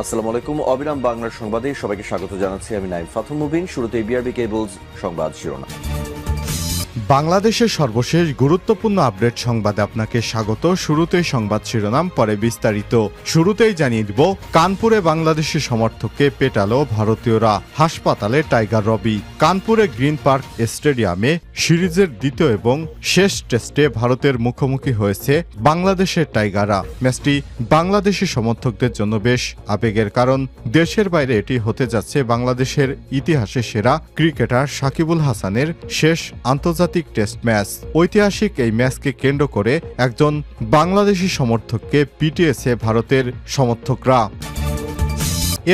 আসসালামু আলাইকুম। অবিরাম বাংলার সংবাদে সবাইকে স্বাগত জানাচ্ছি। আমি নাইম ফাথুম মুবিন। শুরুতে বিআরবি কেবলস সংবাদ শিরোনাম। বাংলাদেশের সর্বশেষ গুরুত্বপূর্ণ আপডেট সংবাদে আপনাকে স্বাগত। শুরুতেই সংবাদ শিরোনাম, পরে বিস্তারিত। শুরুতেই জানিয়ে দিব, কানপুরে বাংলাদেশি সমর্থককে পেটালো ভারতীয়রা, হাসপাতালে টাইগার রবি। কানপুরে গ্রিন পার্ক স্টেডিয়ামে সিরিজের দ্বিতীয় এবং শেষ টেস্টে ভারতের মুখোমুখি হয়েছে বাংলাদেশের টাইগাররা। ম্যাচটি বাংলাদেশি সমর্থকদের জন্য বেশ আবেগের, কারণ দেশের বাইরে এটি হতে যাচ্ছে বাংলাদেশের ইতিহাসে সেরা ক্রিকেটার সাকিবুল হাসানের শেষ আন্তর্জাতিক টেস্ট ম্যাচ। ঐতিহাসিক এই ম্যাচকে কেন্দ্র করে একজন বাংলাদেশি সমর্থককে পিটিয়েছে ভারতের সমর্থকরা।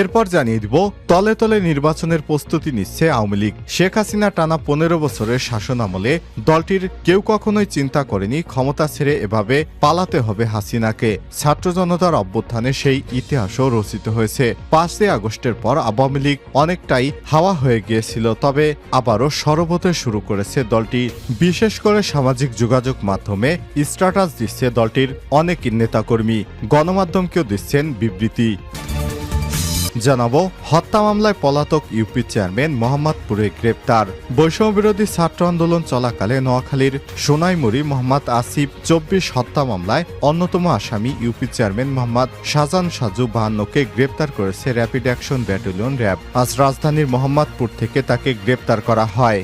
এরপর জানিয়ে দিব, তলে তলে নির্বাচনের প্রস্তুতি নিচ্ছে আওয়ামী লীগ। শেখ হাসিনা টানা 15 বছরের শাসনামলে দলটির কেউ কখনোই চিন্তা করেনি ক্ষমতা ছেড়ে এভাবে পালাতে হবে হাসিনাকে। ছাত্র জনতার অভ্যুত্থানে সেই ইতিহাসও রচিত হয়েছে। 5 আগস্টের পর আওয়ামী লীগ অনেকটাই হাওয়া হয়ে গিয়েছিল, তবে আবারও সরব হতে শুরু করেছে দলটি। বিশেষ করে সামাজিক যোগাযোগ মাধ্যমে স্ট্যাটাস দিচ্ছে দলটির অনেক নেতাকর্মী, গণমাধ্যমকেও দিচ্ছেন বিবৃতি। জানাবো, হত্যা মামলায় পলাতক ইউপি চেয়ারম্যান মোহাম্মদপুরে গ্রেপ্তার। বৈষম্যবিরোধী ছাত্র আন্দোলন চলাকালে নোয়াখালীর সোনাইমুড়ি মোহাম্মদ আসিফ 24 হত্যা মামলায় অন্যতম আসামি ইউপি চেয়ারম্যান মোহাম্মদ শাহজান সাজু 52কে গ্রেপ্তার করেছে র্যাপিড অ্যাকশন ব্যাটালিয়ন র্যাব। আজ রাজধানীর মোহাম্মদপুর থেকে তাকে গ্রেপ্তার করা হয়।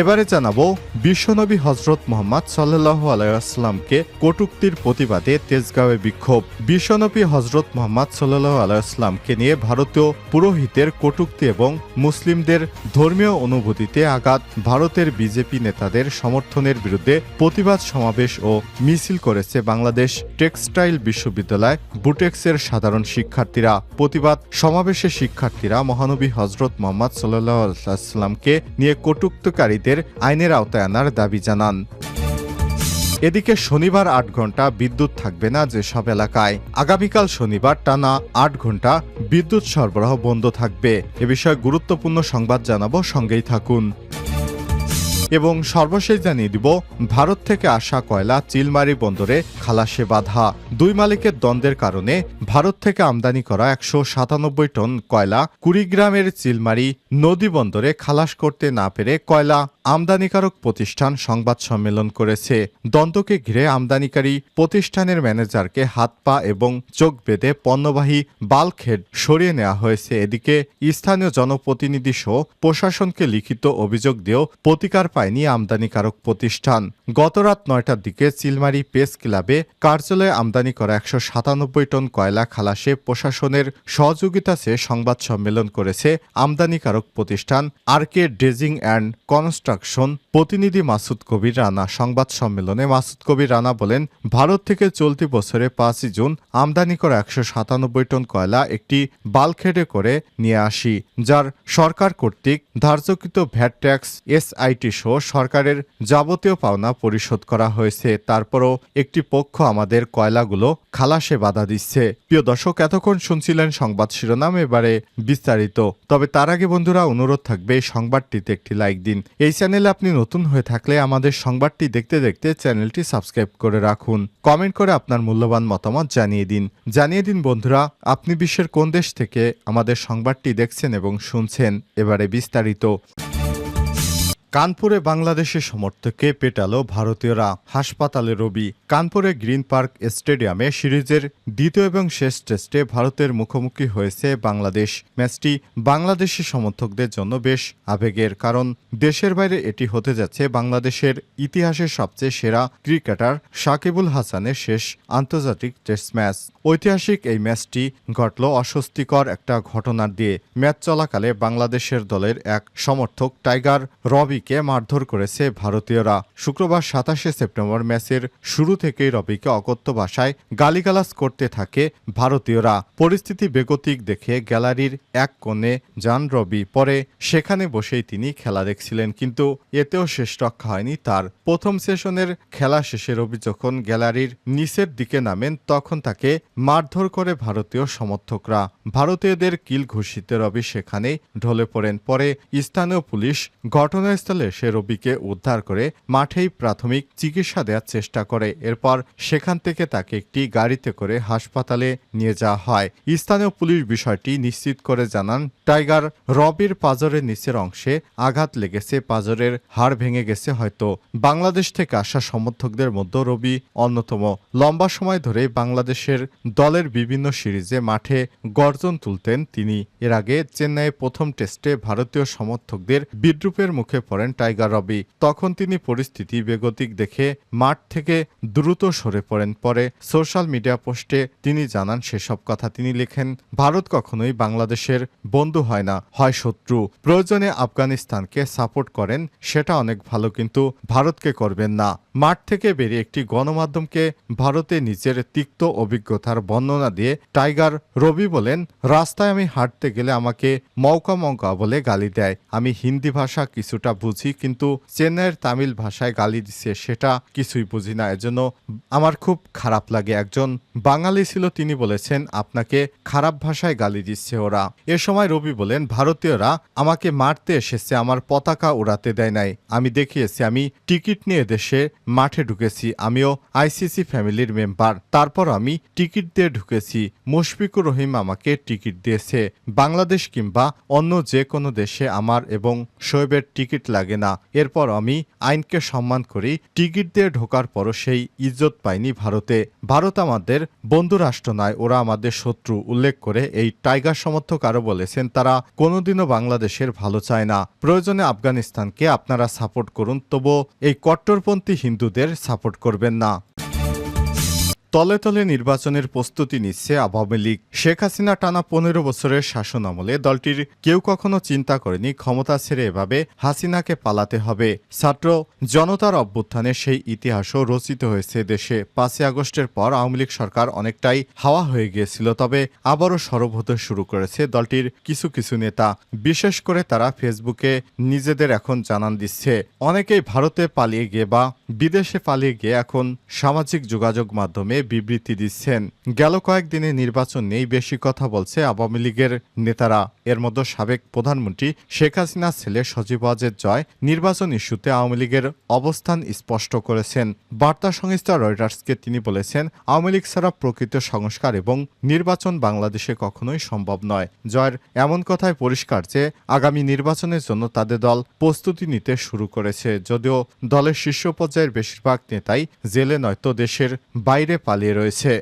এবারে জানাবো, বিশ্বনবী হজরত মোহাম্মদ সাল্লাল্লাহু আলাইহি ওয়াসাল্লামকে কটূক্তির প্রতিবাদে তেজগাঁওয়ে বিক্ষোভ। বিশ্বনবী হজরত মোহাম্মদ সাল্লাল্লাহু আলাইহি ওয়াসাল্লামকে নিয়ে ভারতীয় পুরোহিতের কটূক্তি এবং মুসলিমদের ধর্মীয় অনুভূতিতে আঘাত ভারতের বিজেপি নেতাদের সমর্থনের বিরুদ্ধে প্রতিবাদ সমাবেশ ও মিছিল করেছে বাংলাদেশ টেক্সটাইল বিশ্ববিদ্যালয় বুটেক্সের সাধারণ শিক্ষার্থীরা। প্রতিবাদ সমাবেশে শিক্ষার্থীরা মহানবী হজরত মোহাম্মদ সাল্লাল্লাহু আলাইহি ওয়াসাল্লামকে নিয়ে কটূক্তিকারী আইনের আওতায় আনার দাবি জানান। এদিকে শনিবার 8 ঘন্টা বিদ্যুৎ থাকবে না যেসব এলাকায়। আগামীকাল শনিবার টানা 8 ঘন্টা বিদ্যুৎ সরবরাহ বন্ধ থাকবে। এ বিষয়ে গুরুত্বপূর্ণ সংবাদ জানাবো, সঙ্গেই থাকুন। এবং সর্বশেষ জানিয়ে দিব, ভারত থেকে আসা কয়লা চিলমারি বন্দরে খালাসে বাধা। দুই মালিকের দ্বন্দ্বের কারণে ভারত থেকে আমদানি করা 197 টন কয়লা কুড়িগ্রামের চিলমারি নদী বন্দরে খালাস করতে না পেরে কয়লা আমদানিকারক প্রতিষ্ঠান সংবাদ সম্মেলন করেছে। দ্বন্দ্বকে ঘিরে আমদানিকারী প্রতিষ্ঠানের ম্যানেজারকে হাত পা এবং চোখ বেঁধে পণ্যবাহী বাল্কহেড সরিয়ে নেওয়া হয়েছে। এদিকে স্থানীয় জনপ্রতিনিধি সহ প্রশাসনকে লিখিত অভিযোগ দিয়েও প্রতিকার পায়নি আমদানিকারক প্রতিষ্ঠান। গতরাত 9টার দিকে চিলমারি প্রেস ক্লাবে কার্যালয়ে আমদানি করা 197 টন কয়লা খালাসে প্রশাসনের সহযোগিতা চেয়ে সংবাদ সম্মেলন করেছে আমদানিকারক প্রতিষ্ঠান আরকে ড্রেজিং অ্যান্ড কনস্ট্রাকশন প্রতিনিধি মাসুদ কবির রানা। সংবাদ সম্মেলনে মাসুদ কবির রানা বলেন, ভারত থেকে চলতি বছরে 5 জুন আমদানি করা 197 টন কয়লা একটি বাল্কহেডে করে নিয়ে আসি, যার সরকার কর্তৃক ধার্যকৃত ভ্যাট ট্যাক্স এসআইটি সহ সরকারের যাবতীয় পাওনা পরিশোধ করা হয়েছে। তারপরও একটি পক্ষ আমাদের কয়লাগুলো খালাসে বাধা দিচ্ছে। প্রিয় দর্শক, এতক্ষণ শুনছিলেন সংবাদ শিরোনাম, এবারে বিস্তারিত। তবে তার আগে বন্ধুরা, অনুরোধ থাকবে এই সংবাদটিতে একটি লাইক দিন। এই চ্যানেলে আপনি নতুন হয়ে থাকলে আমাদের সংবাদটি দেখতে দেখতে চ্যানেলটি সাবস্ক্রাইব করে রাখুন। কমেন্ট করে আপনার মূল্যবান মতামত জানিয়ে দিন বন্ধুরা, আপনি বিশ্বের কোন দেশ থেকে আমাদের সংবাদটি দেখছেন এবং শুনছেন। এবারে বিস্তারিত। কানপুরে বাংলাদেশের সমর্থককে পেটালো ভারতীয়রা, হাসপাতালে রবি। কানপুরে গ্রিন পার্ক স্টেডিয়ামে সিরিজের দ্বিতীয় এবং শেষ টেস্টে ভারতের মুখোমুখি হয়েছে বাংলাদেশ। ম্যাচটি বাংলাদেশি সমর্থকদের জন্য বেশ আবেগের, কারণ দেশের বাইরে এটি হতে যাচ্ছে বাংলাদেশের ইতিহাসের সবচেয়ে সেরা ক্রিকেটার সাকিবুল হাসানের শেষ আন্তর্জাতিক টেস্ট ম্যাচ। ঐতিহাসিক এই ম্যাচটি ঘটল অস্বস্তিকর একটা ঘটনার দিয়ে। ম্যাচ চলাকালে বাংলাদেশের দলের এক সমর্থক টাইগার রবি কে মারধর করেছে ভারতীয়রা। শুক্রবার 27 সেপ্টেম্বর ম্যাচের শুরু থেকেই রবিকে অকথ্য ভাষায় গালিগালাজ করতে থাকে ভারতীয়রা। পরিস্থিতি বেগতিক দেখে গ্যালারির এক কোণে যান রবি। পরে সেখানে বসেই তিনি খেলা দেখছিলেন, কিন্তু এতেও শেষ রক্ষা হয়নি তার। প্রথম সেশনের খেলা শেষে রবি যখন গ্যালারির নিচের দিকে নামেন, তখন তাকে মারধর করে ভারতীয় সমর্থকরা। ভারতীয়দের কিল ঘুষিতে রবি সেখানে ঢলে পড়েন। পরে স্থানীয় পুলিশ ঘটনাস্থলে এসে রবিকে উদ্ধার করে মাঠেই প্রাথমিক চিকিৎসা দেওয়ার চেষ্টা করে। এরপর সেখান থেকে তাকে একটি গাড়িতে করে হাসপাতালে নিয়ে যাওয়া হয়। স্থানীয় পুলিশ বিষয়টি নিশ্চিত করে জানান, টাইগার রবির পাঁজরের নিচের অংশে আঘাত লেগেছে, পাঁজরের হাড় ভেঙে গেছে। হয়তো বাংলাদেশ থেকে আসা সমর্থকদের মধ্যে রবি অন্যতম। লম্বা সময় ধরে বাংলাদেশের দলের বিভিন্ন সিরিজে মাঠে গর্জন তুলতেন তিনি। এর আগে চেন্নাইয়ে প্রথম টেস্টে ভারতীয় সমর্থকদের বিদ্রূপের মুখে পড়েন টাইগার রবি। তখন তিনি পরিস্থিতি বেগতিক দেখে মাঠ থেকে দ্রুত সরে পড়েন। পরে সোশ্যাল মিডিয়া পোস্টে তিনি জানান সেসব কথা। তিনি লেখেন, ভারত কখনোই বাংলাদেশের বন্ধু হয় না, হয় শত্রু। প্রয়োজনে আফগানিস্তানকে সাপোর্ট করেন, সেটা অনেক ভালো, কিন্তু ভারতকে করবেন না। মাঠ থেকে বেরিয়ে একটি গণমাধ্যমকে ভারতে নিজের তিক্ত অভিজ্ঞতার বর্ণনা দিয়ে টাইগার রবি বলেন, রাস্তায় আমি হাঁটতে গেলে আমাকে মৌকা মৌকা বলে গালি দেয়। আমি হিন্দি ভাষা কিছুটা বুঝি, কিন্তু চেন্নাইয়ের তামিল ভাষায় গালি দিচ্ছে সেটা কিছুই বুঝি না, এজন্য আমার খুব খারাপ লাগে। একজন বাঙালি ছিল, তিনি বলেছেন আপনাকে খারাপ ভাষায় গালি দিচ্ছে ওরা। এ সময় রবি বলেন, ভারতীয়রা আমাকে মারতে এসেছে, আমার পতাকা উড়াতে দেয় নাই। আমি দেখিয়েছি আমি টিকিট নিয়ে দেশে মাঠে ঢুকেছি, আমিও আইসিসি ফ্যামিলির মেম্বার, তারপর আমি টিকিট দিয়ে ঢুকেছি। মুশফিকুর রহিম আমাকে টিকিট দিয়েছে। বাংলাদেশ কিংবা অন্য যে কোনো দেশে আমার এবং শোয়েবের টিকিট লাগে না। এরপর আমি আইনকে সম্মান করি। টিকিট দিয়ে ঢোকার পরও সেই ইজ্জত পাইনি ভারতে। ভারত আমাদের বন্ধু রাষ্ট্র নয়, ওরা আমাদের শত্রু। উল্লেখ করে এই টাইগার সমর্থক আরও বলেছেন, তারা কোনোদিনও বাংলাদেশের ভালো চায় না। প্রয়োজনে আফগানিস্তানকে আপনারা সাপোর্ট করুন, তবুও এই কট্টরপন্থী হিন্দুদের সাপোর্ট করবেন না। তলে তলে নির্বাচনের প্রস্তুতি নিচ্ছে আওয়ামী লীগ। শেখ হাসিনা টানা 15 বছরের শাসন আমলে দলটির কেউ কখনো চিন্তা করেনি ক্ষমতা ছেড়ে এভাবে হাসিনাকে পালাতে হবে। ছাত্র জনতার অভ্যুত্থানে সেই ইতিহাসও রচিত হয়েছে দেশে। 5 আগস্টের পর আওয়ামী লীগ সরকার অনেকটাই হাওয়া হয়ে গিয়েছিল, তবে আবারও সরব হতে শুরু করেছে দলটির কিছু কিছু নেতা। বিশেষ করে তারা ফেসবুকে নিজেদের এখন জানান দিচ্ছে। অনেকেই ভারতে পালিয়ে গিয়ে বা বিদেশে পালিয়ে গিয়ে এখন সামাজিক যোগাযোগ মাধ্যমে বিবৃতি দিচ্ছেন। গেল কয়েকদিনে নির্বাচন নিয়েই বেশি কথা বলছে আওয়ামী লীগের নেতারা। এর মধ্যে সাবেক প্রধানমন্ত্রী শেখ হাসিনার ছেলে সজীব ওয়াজেদ জয় নির্বাচন ইস্যুতে আওয়ামী লীগের অবস্থান স্পষ্ট করেছেন। বার্তা সংস্থা রয়টার্সকে তিনি বলেছেন, আওয়ামী লীগ ছাড়া প্রকৃত সংস্কার এবং নির্বাচন বাংলাদেশে কখনোই সম্ভব নয়। জয়ের এমন কথায় পরিষ্কার যে আগামী নির্বাচনের জন্য তাদের দল প্রস্তুতি নিতে শুরু করেছে। যদিও দলের শীর্ষ পর্যায়ের বেশিরভাগ নেতাই জেলে নয়তো দেশের বাইরে পালিয়ে রয়েছে।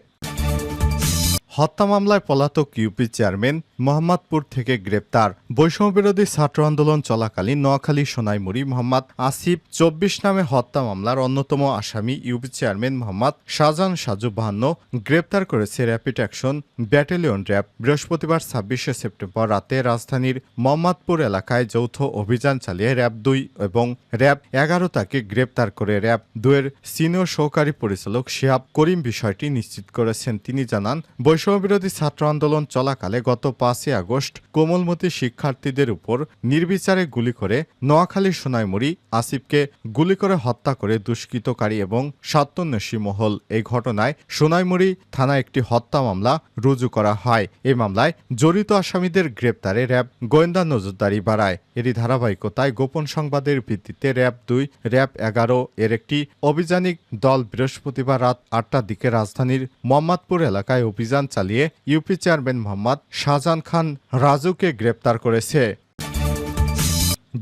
হত্যা মামলায় পলাতক ইউপি চেয়ারম্যান মোহাম্মদপুর থেকে গ্রেপ্তার। বৈষম্যবিরোধী ছাত্র আন্দোলন চলাকালীন নোয়াখালী সোনাইমুড়ি মোহাম্মদ আসিফ 24 নামে হত্যা মামলার অন্যতম আসামি ইউপি চেয়ারম্যান মোহাম্মদ শাহজাহান সাজু 52 গ্রেপ্তার করেছে র্যাপিড অ্যাকশন ব্যাটালিয়ন র্যাব। বৃহস্পতিবার 26 সেপ্টেম্বর রাতে রাজধানীর মোহাম্মদপুর এলাকায় যৌথ অভিযান চালিয়ে র্যাব 2 এবং র্যাব 11 তাকে গ্রেপ্তার করে। র্যাব 2 এর সিনিয়র সহকারী পরিচালক শিহাব করিম বিষয়টি নিশ্চিত করেছেন। তিনি জানান, বৈষম্যবিরোধী ছাত্র আন্দোলন চলাকালে গত 5 আগস্ট কোমলমতি শিক্ষার্থীদের উপর নির্বিচারে গুলি করে নোয়াখালী সোনাইমুড়ি আসিফকে গুলি করে হত্যা করে দুষ্কৃতকারী এবং স্বার্থান্বেষী মহল। এই ঘটনায় সোনাইমুড়ি থানায় একটি হত্যা মামলা রুজু করা হয়। এই মামলায় জড়িত আসামিদের গ্রেপ্তারে র্যাব গোয়েন্দা নজরদারি বাড়ায়। এরই ধারাবাহিকতায় গোপন সংবাদের ভিত্তিতে র্যাব 2 র্যাব 11 এর একটি অভিযানিক দল বৃহস্পতিবার রাত 8টার দিকে রাজধানীর মোহাম্মদপুর এলাকায় অভিযান চালিয়ে ইউপি চেয়ারম্যান মোহাম্মদ শাহজাহান খান রাজুকে গ্রেপ্তার করেছে।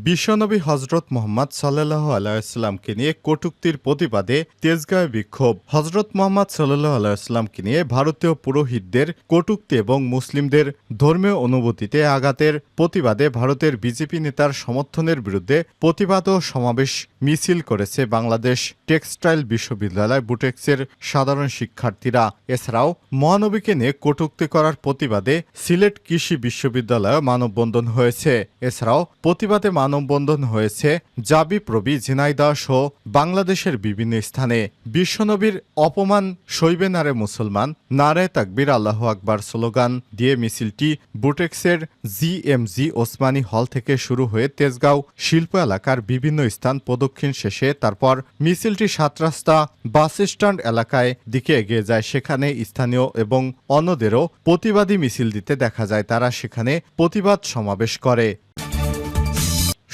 বিশ্বনবী হজরত মোহাম্মদ সাল্লাল্লাহু আলাইহি ওয়াসাল্লামকে নিয়ে কটূক্তির প্রতিবাদে তেজগাঁয়ে বিক্ষোভ। হজরত মোহাম্মদ সাল্লাল্লাহু আলাইহি ওয়াসাল্লামকে নিয়ে ভারতীয় পুরোহিতদের কটূক্তি এবং মুসলিমদের ধর্মীয় অনুভূতিতে আঘাতের প্রতিবাদে ভারতের বিজেপি নেতার সমর্থনের বিরুদ্ধে প্রতিবাদ ও সমাবেশ মিছিল করেছে বাংলাদেশ টেক্সটাইল বিশ্ববিদ্যালয় বুটেক্সের সাধারণ শিক্ষার্থীরা। এছাড়াও মহানবীকে নিয়ে কটূক্তি করার প্রতিবাদে সিলেট কৃষি বিশ্ববিদ্যালয়ে মানববন্ধন হয়েছে। এছাড়াও প্রতিবাদে মানববন্ধন হয়েছে জাবিপ্রবি, ঝিনাইদহ সহ বাংলাদেশের বিভিন্ন স্থানে। বিশ্বনবীর অপমান সইবে নারে মুসলমান, নারে তাকবীর, আল্লাহু আকবার স্লোগান দিয়ে মিছিলটি বুটেক্সের জিএমজি ওসমানী হল থেকে শুরু হয়ে তেজগাঁও শিল্প এলাকার বিভিন্ন স্থান প্রদক্ষিণ শেষে তারপর মিছিলটি ৭ রাস্তা বাস স্ট্যান্ড এলাকায় দিকে এগিয়ে যায়। সেখানে স্থানীয় এবং অন্যদেরও প্রতিবাদী মিছিল দিতে দেখা যায়। তারা সেখানে প্রতিবাদ সমাবেশ করে।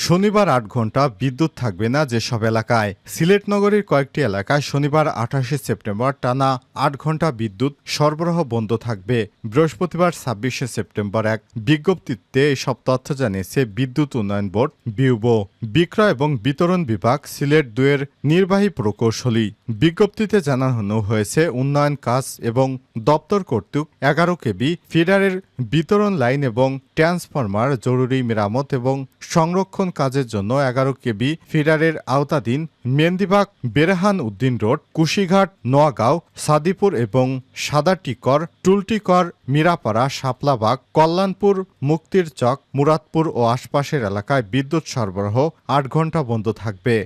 শনিবার ৮ ঘন্টা বিদ্যুৎ থাকবে না যেসব এলাকায়। সিলেট নগরীর কয়েকটি এলাকায় শনিবার ২৮শে সেপ্টেম্বর টানা ৮ ঘন্টা বিদ্যুৎ সরবরাহ বন্ধ থাকবে। বৃহস্পতিবার ২৬শে সেপ্টেম্বর এক বিজ্ঞপ্তিতে এসব তথ্য জানিয়েছে বিদ্যুৎ উন্নয়ন বোর্ড বিউবো, বিক্রয় এবং বিতরণ বিভাগ সিলেট ২ এর নির্বাহী প্রকৌশলী। বিজ্ঞপ্তিতে জানানো হয়েছে উন্নয়ন কাজ এবং দপ্তর কর্তৃক ১১ কেবি ফিডারের বিতরণ লাইন এবং ট্রান্সফরমার, জরুরি মেরামত এবং সংরক্ষণ কাজের জন্য ১১ কেবি ফিডারের আওতাধীন মেন্দিবাগ, বেরেহান উদ্দিন রোড, কুশিঘাট, নোয়াগাঁও, সাদিপুর এবং সাদাটিকর, টুলটিকর, মিরাপাড়া, শাপলাবাগ, কল্যাণপুর, মুক্তির চক, মুরাদপুর ও আশপাশের এলাকায় বিদ্যুৎ সরবরাহ ৮ ঘন্টা বন্ধ থাকবে।